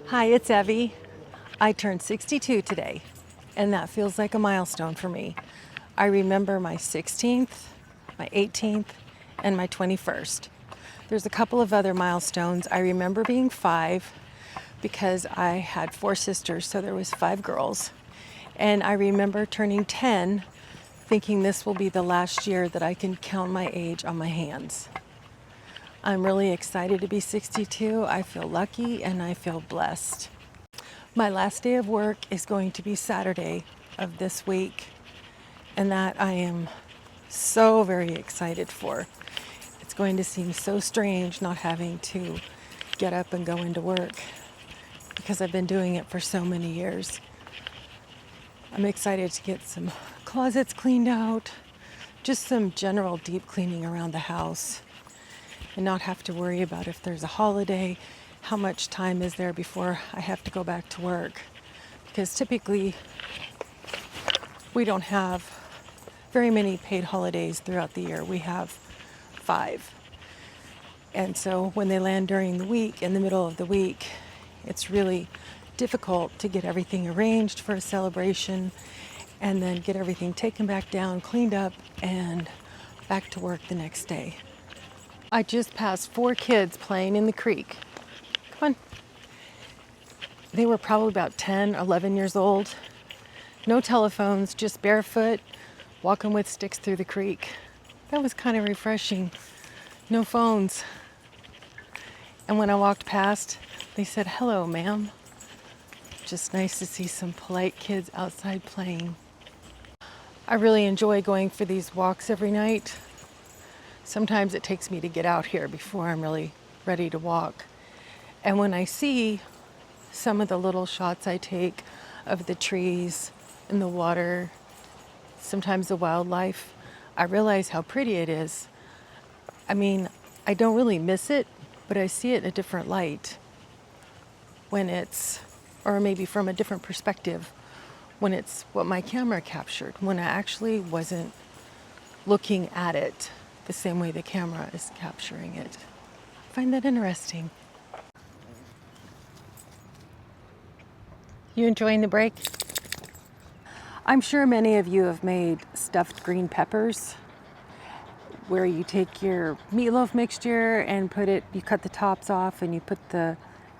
Hi, it's Evie. I turned 62 today, and that feels like a milestone for me. I remember my 16th, my 18th, and my 21st. There's a couple of other milestones. I remember being 5 because I had 4 sisters, so there was 5 girls. And I remember turning 10 thinking this will be the last year that I can count my age on my hands. I'm really excited to be 62. I feel lucky and I feel blessed. My last day of work is going to be Saturday of this week, and that I am so very excited for. It's going to seem so strange not having to get up and go into work because I've been doing it for so many years. I'm excited to get some closets cleaned out, just some general deep cleaning around the house, and not have to worry about if there's a holiday, how much time is there before I have to go back to work. Because typically we don't have very many paid holidays throughout the year. We have 5. And so when they land during the week, in the middle of the week, it's really difficult to get everything arranged for a celebration and then get everything taken back down, cleaned up, and back to work the next day. I just passed 4 kids playing in the creek. Come on. They were probably about 10, 11 years old. No telephones, just barefoot, walking with sticks through the creek. That was kind of refreshing. No phones. And when I walked past, they said, "Hello, ma'am." Just nice to see some polite kids outside playing. I really enjoy going for these walks every night. Sometimes it takes me to get out here before I'm really ready to walk. And when I see some of the little shots I take of the trees and the water, sometimes the wildlife, I realize how pretty it is. I mean, I don't really miss it, but I see it in a different light when it's, or maybe from a different perspective, when it's what my camera captured, when I actually wasn't looking at it the same way the camera is capturing it. I find that interesting. You enjoying the break? I'm sure many of you have made stuffed green peppers, where you take your meatloaf mixture and you cut the tops off and you put the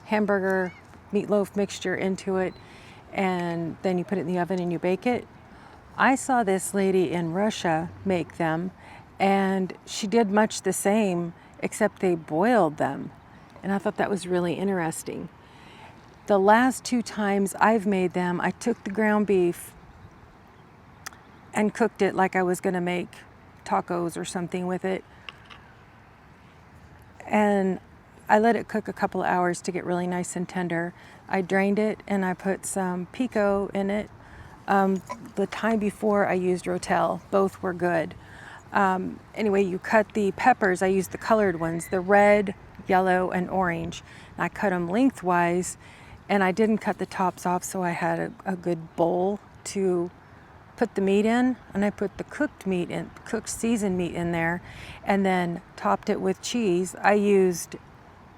hamburger meatloaf mixture into it, and then you put it in the oven and you bake it. I saw this lady in Russia make them, and she did much the same, except they boiled them. And I thought that was really interesting. The last 2 times I've made them, I took the ground beef and cooked it like I was gonna make tacos or something with it. And I let it cook a couple of hours to get really nice and tender. I drained it and I put some pico in it. The time before I used Rotel, both were good. Anyway, you cut the peppers, I used the colored ones, the red, yellow, and orange. And I cut them lengthwise, and I didn't cut the tops off, so I had a good bowl to put the meat in, and I put the cooked seasoned meat in there, and then topped it with cheese. I used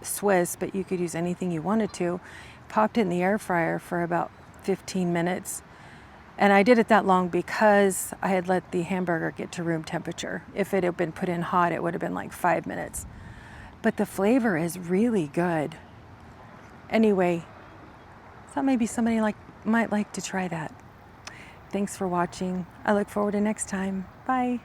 Swiss, but you could use anything you wanted to. Popped it in the air fryer for about 15 minutes. And I did it that long because I had let the hamburger get to room temperature. If it had been put in hot, it would have been like 5 minutes. But the flavor is really good. Anyway, thought maybe somebody might like to try that. Thanks for watching. I look forward to next time. Bye.